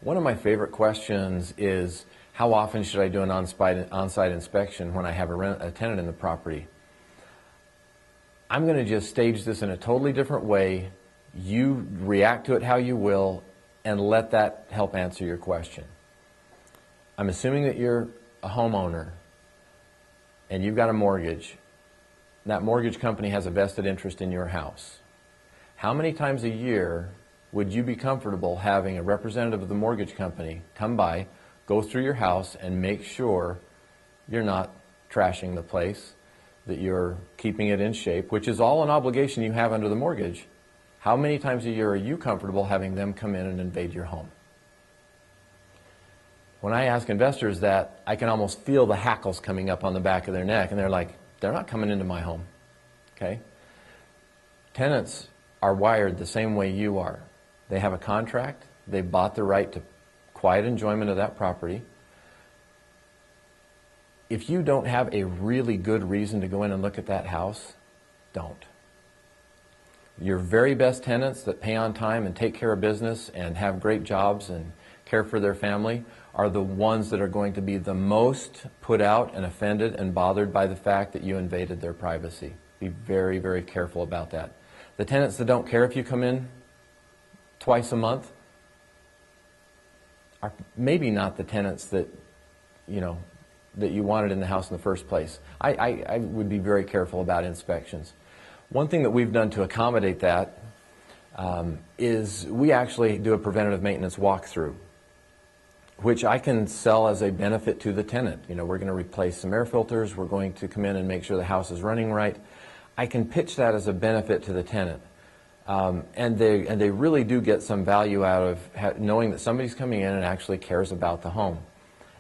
One of my favorite questions is, how often should I do an on-site inspection when I have a tenant in the property? I'm going to just stage this in a totally different way. You react to it how you will, and let that help answer your question. I'm assuming that you're a homeowner and you've got a mortgage. That mortgage company has a vested interest in your house. How many times a year would you be comfortable having a representative of the mortgage company come by, go through your house, and make sure you're not trashing the place, that you're keeping it in shape, which is all an obligation you have under the mortgage? How many times a year are you comfortable having them come in and invade your home? When I ask investors that, I can almost feel the hackles coming up on the back of their neck, and they're like, they're not coming into my home. Okay? Tenants are wired the same way you are. They have a contract. They bought the right to quiet enjoyment of that property. If you don't have a really good reason to go in and look at that house, don't. Your very best tenants that pay on time and take care of business and have great jobs and care for their family are the ones that are going to be the most put out and offended and bothered by the fact that you invaded their privacy. Be very, very careful about that. The tenants that don't care if you come in twice a month are maybe not the tenants that, that you wanted in the house in the first place. I would be very careful about inspections. One thing that we've done to accommodate that is we actually do a preventative maintenance walkthrough, which I can sell as a benefit to the tenant. We're going to replace some air filters. We're going to come in and make sure the house is running right. I can pitch that as a benefit to the tenant. And they really do get some value out of knowing that somebody's coming in and actually cares about the home.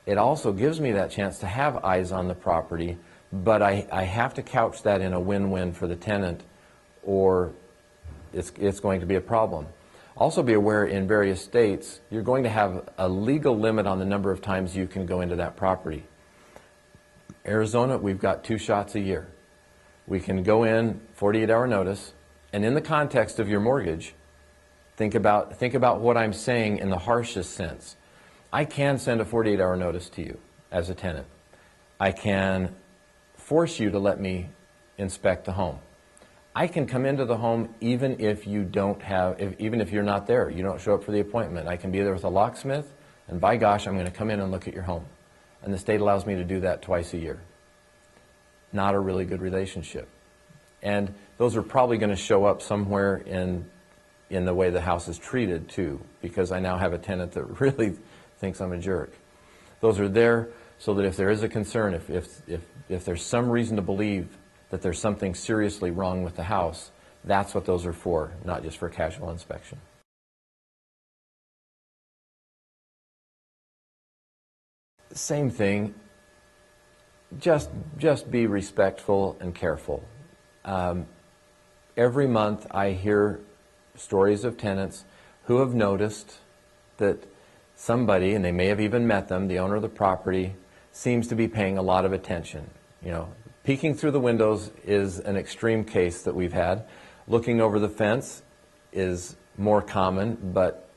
It also gives me that chance to have eyes on the property, but I have to couch that in a win-win for the tenant, or it's going to be a problem. Also be aware, in various states, you're going to have a legal limit on the number of times you can go into that property. Arizona, we've got 2 shots a year. We can go in 48-hour notice, and in the context of your mortgage, think about what I'm saying in the harshest sense. I can send a 48-hour notice to you as a tenant. I can force you to let me inspect the home. I can come into the home even if you don't have, even if you're not there, you don't show up for the appointment. I can be there with a locksmith, and by gosh, I'm going to come in and look at your home. And the state allows me to do that twice a year. Not a really good relationship. And those are probably going to show up somewhere in the way the house is treated too, because I now have a tenant that really thinks I'm a jerk. Those are there so that if there is a concern, if there's some reason to believe that there's something seriously wrong with the house, that's what those are for, not just for casual inspection. Same thing, just be respectful and careful. Every month I hear stories of tenants who have noticed that somebody, and they may have even met them, the owner of the property, seems to be paying a lot of attention. Peeking through the windows is an extreme case that we've had. Looking over the fence is more common, but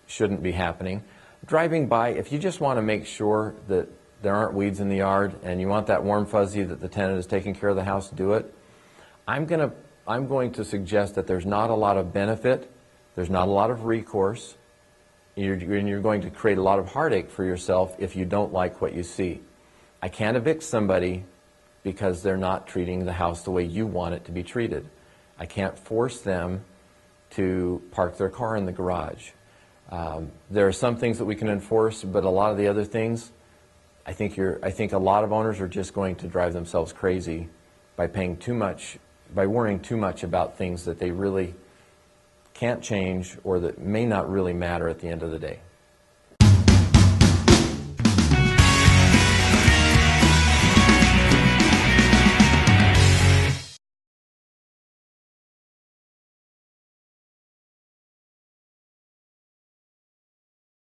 shouldn't be happening. Driving by, if you just want to make sure that there aren't weeds in the yard and you want that warm fuzzy that the tenant is taking care of the house, do it. I'm going to suggest that there's not a lot of benefit, there's not a lot of recourse, and you're going to create a lot of heartache for yourself if you don't like what you see. I can't evict somebody because they're not treating the house the way you want it to be treated. I can't force them to park their car in the garage. There are some things that we can enforce, but a lot of the other things, I think a lot of owners are just going to drive themselves crazy by paying too much, by worrying too much about things that they really can't change or that may not really matter at the end of the day.